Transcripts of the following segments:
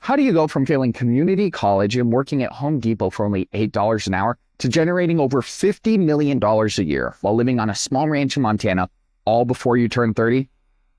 How do you go from failing community college and working at Home Depot for only $8 an hour to generating over $50 million a year while living on a small ranch in Montana, all before you turn 30?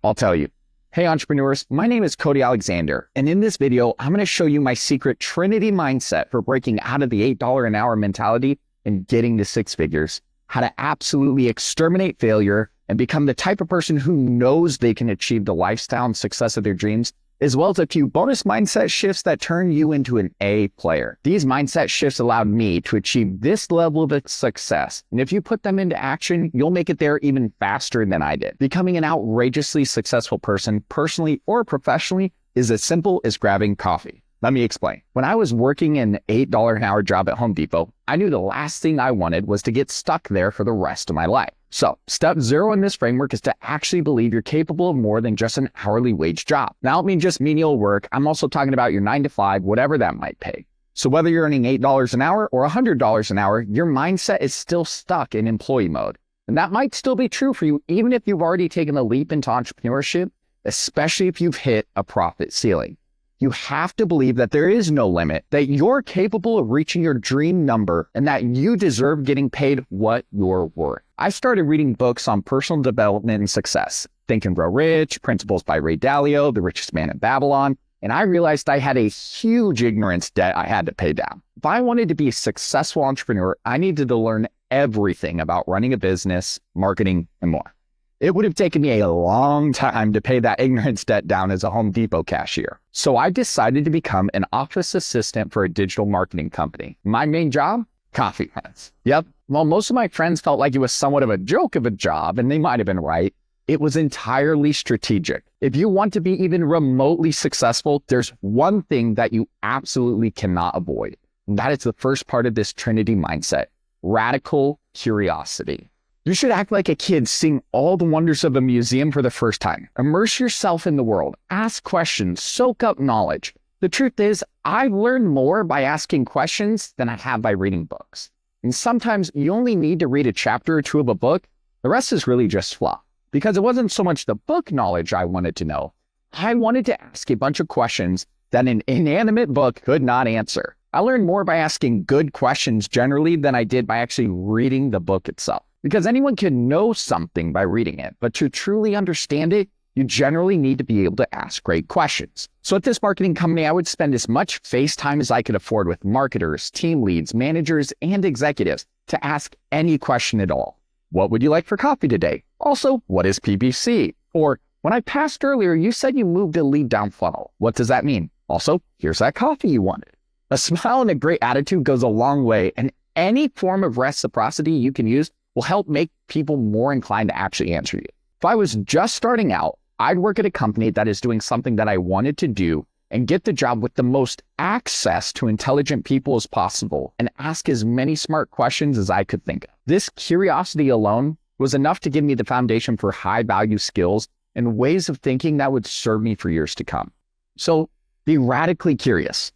I'll tell you. Hey entrepreneurs, my name is Cody Alexander, and in this video, I'm going to show you my secret Trinity mindset for breaking out of the $8 an hour mentality and getting to six figures, how to absolutely exterminate failure and become the type of person who knows they can achieve the lifestyle and success of their dreams, as well as a few bonus mindset shifts that turn you into an A player. These mindset shifts allowed me to achieve this level of success. And if you put them into action, you'll make it there even faster than I did. Becoming an outrageously successful person, personally or professionally, is as simple as grabbing coffee. Let me explain. When I was working an $8 an hour job at Home Depot, I knew the last thing I wanted was to get stuck there for the rest of my life. So step 0 in this framework is to actually believe you're capable of more than just an hourly wage job. Now, I don't mean just menial work. I'm also talking about your 9 to 5, whatever that might pay. So whether you're earning $8 an hour or $100 an hour, your mindset is still stuck in employee mode. And that might still be true for you, even if you've already taken a leap into entrepreneurship, especially if you've hit a profit ceiling. You have to believe that there is no limit, that you're capable of reaching your dream number, and that you deserve getting paid what you're worth. I started reading books on personal development and success, Think and Grow Rich, Principles by Ray Dalio, The Richest Man in Babylon, and I realized I had a huge ignorance debt I had to pay down. If I wanted to be a successful entrepreneur, I needed to learn everything about running a business, marketing, and more. It would have taken me a long time to pay that ignorance debt down as a Home Depot cashier. So I decided to become an office assistant for a digital marketing company. My main job? Coffee runs. Yep. While most of my friends felt like it was somewhat of a joke of a job, and they might have been right, it was entirely strategic. If you want to be even remotely successful, there's one thing that you absolutely cannot avoid. And that is the first part of this Trinity mindset: radical curiosity. You should act like a kid seeing all the wonders of a museum for the first time. Immerse yourself in the world. Ask questions. Soak up knowledge. The truth is, I've learned more by asking questions than I have by reading books. And sometimes you only need to read a chapter or two of a book. The rest is really just fluff. Because it wasn't so much the book knowledge I wanted to know. I wanted to ask a bunch of questions that an inanimate book could not answer. I learned more by asking good questions generally than I did by actually reading the book itself. Because anyone can know something by reading it, but to truly understand it, you generally need to be able to ask great questions. So at this marketing company, I would spend as much face time as I could afford with marketers, team leads, managers, and executives to ask any question at all. What would you like for coffee today? Also, what is PPC? Or, when I passed earlier, you said you moved a lead down funnel. What does that mean? Also, here's that coffee you wanted. A smile and a great attitude goes a long way, and any form of reciprocity you can use will help make people more inclined to actually answer you. If I was just starting out, I'd work at a company that is doing something that I wanted to do and get the job with the most access to intelligent people as possible and ask as many smart questions as I could think of. This curiosity alone was enough to give me the foundation for high-value skills and ways of thinking that would serve me for years to come. So be radically curious,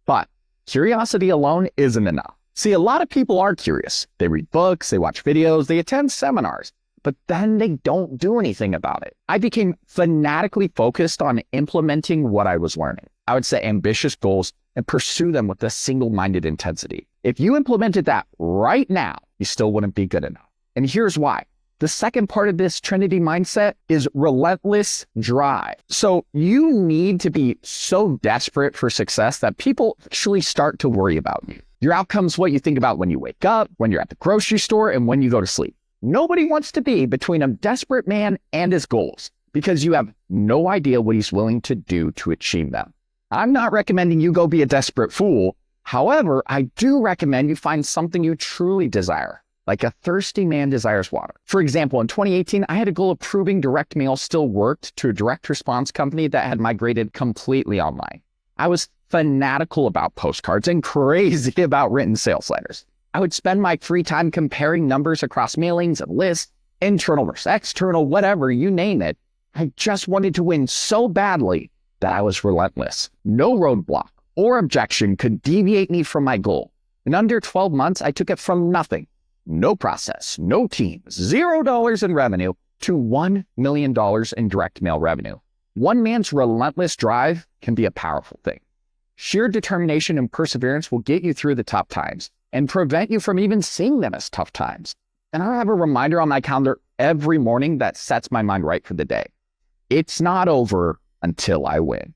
but curiosity alone isn't enough. See, a lot of people are curious. They read books, they watch videos, they attend seminars, but then they don't do anything about it. I became fanatically focused on implementing what I was learning. I would set ambitious goals and pursue them with a single-minded intensity. If you implemented that right now, you still wouldn't be good enough. And here's why. The second part of this Trinity mindset is relentless drive. So you need to be so desperate for success that people actually start to worry about you. Your outcome's what you think about when you wake up, when you're at the grocery store, and when you go to sleep. Nobody wants to be between a desperate man and his goals because you have no idea what he's willing to do to achieve them. I'm not recommending you go be a desperate fool. However, I do recommend you find something you truly desire, like a thirsty man desires water. For example, in 2018, I had a goal of proving direct mail still worked to a direct response company that had migrated completely online. I was fanatical about postcards and crazy about written sales letters. I would spend my free time comparing numbers across mailings and lists, internal versus external, whatever, you name it. I just wanted to win so badly that I was relentless. No roadblock or objection could deviate me from my goal. In under 12 months, I took it from nothing, no process, no team, $0 in revenue, to $1 million in direct mail revenue. One man's relentless drive can be a powerful thing. Sheer determination and perseverance will get you through the tough times and prevent you from even seeing them as tough times. And I have a reminder on my calendar every morning that sets my mind right for the day. It's not over until I win.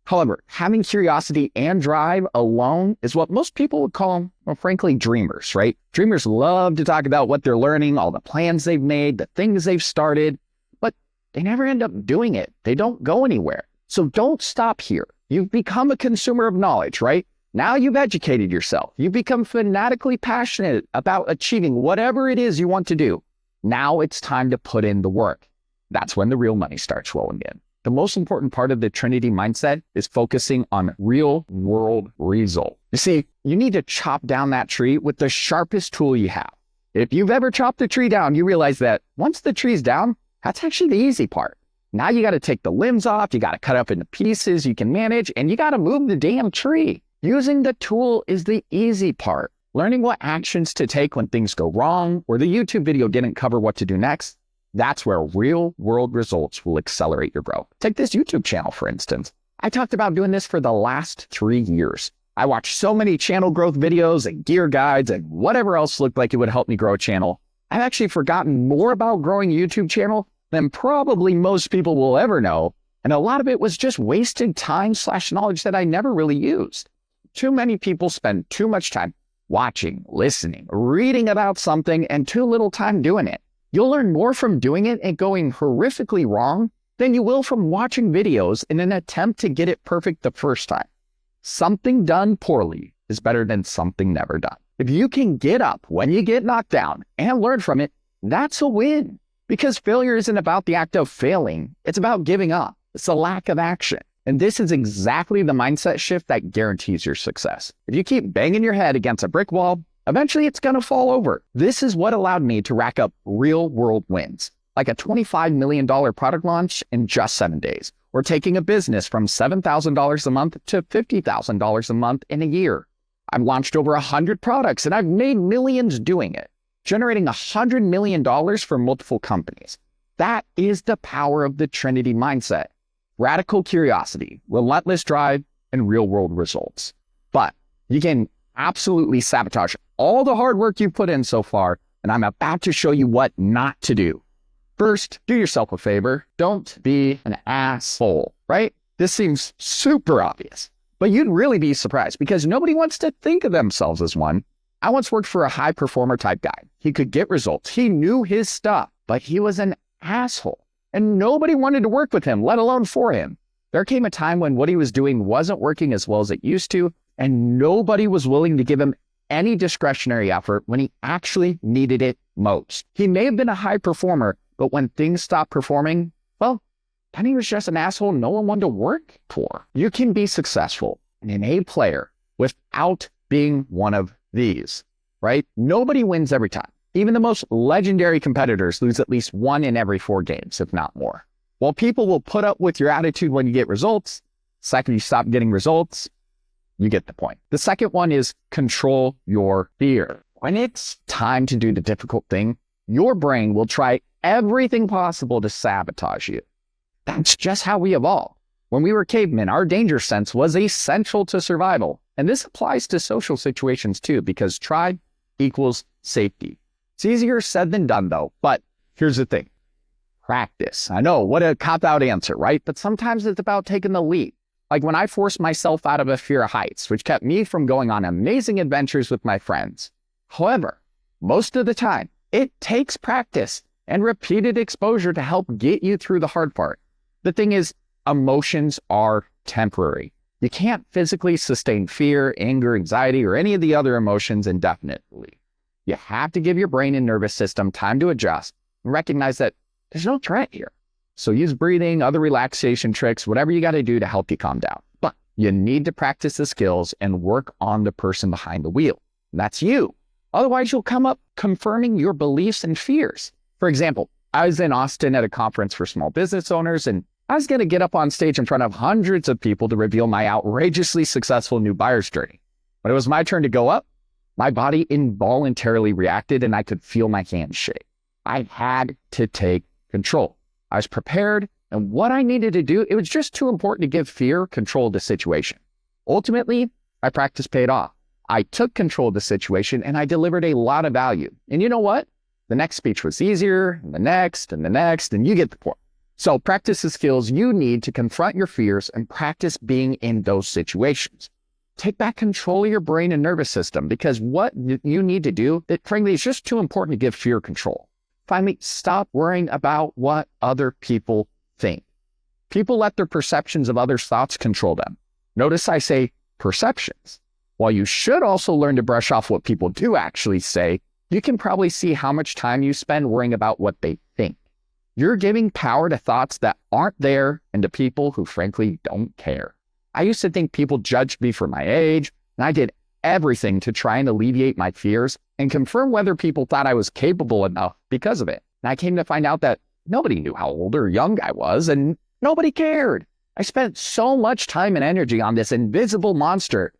However, having curiosity and drive alone is what most people would call, well, frankly, dreamers, right? Dreamers love to talk about what they're learning, all the plans they've made, the things they've started, but they never end up doing it. They don't go anywhere. So don't stop here. You've become a consumer of knowledge, right? Now you've educated yourself. You've become fanatically passionate about achieving whatever it is you want to do. Now it's time to put in the work. That's when the real money starts rolling in. The most important part of the Trinity mindset is focusing on real world results. You see, you need to chop down that tree with the sharpest tool you have. If you've ever chopped a tree down, you realize that once the tree's down, that's actually the easy part. Now you got to take the limbs off, you got to cut up into pieces you can manage, and you got to move the damn tree. Using the tool is the easy part. Learning what actions to take when things go wrong or the YouTube video didn't cover what to do next, that's where real world results will accelerate your growth. Take this YouTube channel, for instance. I talked about doing this for the last 3 years. I watched so many channel growth videos and gear guides and whatever else looked like it would help me grow a channel. I've actually forgotten more about growing a YouTube channel than probably most people will ever know. And a lot of it was just wasted time/knowledge that I never really used. Too many people spend too much time watching, listening, reading about something and too little time doing it. You'll learn more from doing it and going horrifically wrong than you will from watching videos in an attempt to get it perfect the first time. Something done poorly is better than something never done. If you can get up when you get knocked down and learn from it, that's a win. Because failure isn't about the act of failing. It's about giving up. It's a lack of action. And this is exactly the mindset shift that guarantees your success. If you keep banging your head against a brick wall, eventually it's going to fall over. This is what allowed me to rack up real world wins, like a $25 million product launch in just 7 days, or taking a business from $7,000 a month to $50,000 a month in a year. I've launched over 100 products and I've made millions doing it, generating $100 million for multiple companies. That is the power of the Trinity mindset. Radical curiosity, relentless drive, and real world results. But you can absolutely sabotage all the hard work you've put in so far, and I'm about to show you what not to do. First, do yourself a favor. Don't be an asshole, right? This seems super obvious, but you'd really be surprised because nobody wants to think of themselves as one. I once worked for a high performer type guy. He could get results. He knew his stuff, but he was an asshole. And nobody wanted to work with him, let alone for him. There came a time when what he was doing wasn't working as well as it used to, and nobody was willing to give him any discretionary effort when he actually needed it most. He may have been a high performer, but when things stopped performing, well, then he was just an asshole no one wanted to work for. You can be successful and an A player without being one of these, right? Nobody wins every time. Even the most legendary competitors lose at least 1 in every 4 games, if not more. While people will put up with your attitude when you get results, the second you stop getting results, you get the point. The second one is control your fear. When it's time to do the difficult thing, your brain will try everything possible to sabotage you. That's just how we evolved. When we were cavemen, our danger sense was essential to survival. And this applies to social situations too, because tribe equals safety. It's easier said than done though, but here's the thing. Practice. I know, what a cop-out answer, right? But sometimes it's about taking the leap. Like when I forced myself out of a fear of heights, which kept me from going on amazing adventures with my friends. However, most of the time, it takes practice and repeated exposure to help get you through the hard part. The thing is, emotions are temporary. You can't physically sustain fear, anger, anxiety, or any of the other emotions indefinitely. You have to give your brain and nervous system time to adjust and recognize that there's no threat here. So use breathing, other relaxation tricks, whatever you got to do to help you calm down. But you need to practice the skills and work on the person behind the wheel. And that's you. Otherwise, you'll come up confirming your beliefs and fears. For example, I was in Austin at a conference for small business owners, and I was going to get up on stage in front of hundreds of people to reveal my outrageously successful new buyer's journey. When it was my turn to go up, my body involuntarily reacted and I could feel my hands shake. I had to take control. I was prepared, and what I needed to do, it was just too important to give fear control of the situation. Ultimately, my practice paid off. I took control of the situation and I delivered a lot of value. And you know what? The next speech was easier, and the next, and you get the point. So practice the skills you need to confront your fears and practice being in those situations. Take back control of your brain and nervous system, because what you need to do, it frankly is just too important to give fear control. Finally, stop worrying about what other people think. People let their perceptions of others' thoughts control them. Notice I say perceptions. While you should also learn to brush off what people do actually say, you can probably see how much time you spend worrying about what they think. You're giving power to thoughts that aren't there and to people who frankly don't care. I used to think people judged me for my age, and I did everything to try and alleviate my fears and confirm whether people thought I was capable enough because of it. And I came to find out that nobody knew how old or young I was, and nobody cared. I spent so much time and energy on this invisible monster.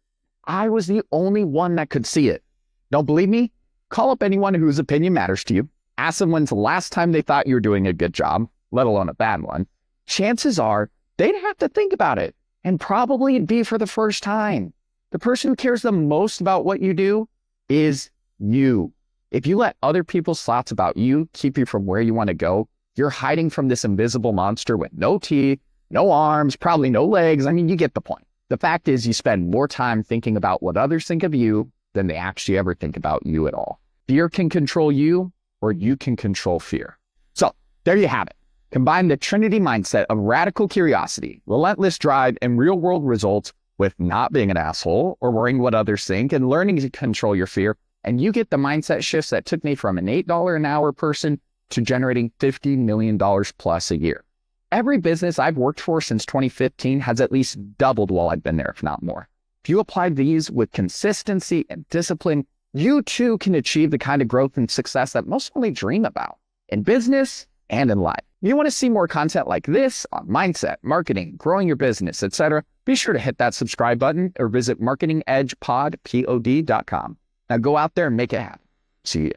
I was the only one that could see it. Don't believe me? Call up anyone whose opinion matters to you. Ask them when's the last time they thought you were doing a good job, let alone a bad one. Chances are they'd have to think about it, and probably it'd be for the first time. The person who cares the most about what you do is you. If you let other people's thoughts about you keep you from where you want to go, you're hiding from this invisible monster with no teeth, no arms, probably no legs. I mean, you get the point. The fact is you spend more time thinking about what others think of you than they actually ever think about you at all. Fear can control you, or you can control fear. So there you have it. Combine the Trinity mindset of radical curiosity, relentless drive, and real-world results with not being an asshole or worrying what others think and learning to control your fear, and you get the mindset shifts that took me from an $8 an hour person to generating $50 million plus a year. Every business I've worked for since 2015 has at least doubled while I've been there, if not more. If you apply these with consistency and discipline, you too can achieve the kind of growth and success that most only dream about in business and in life. You want to see more content like this on mindset, marketing, growing your business, etc. Be sure to hit that subscribe button or visit marketingedgepod.com. Now go out there and make it happen. See you.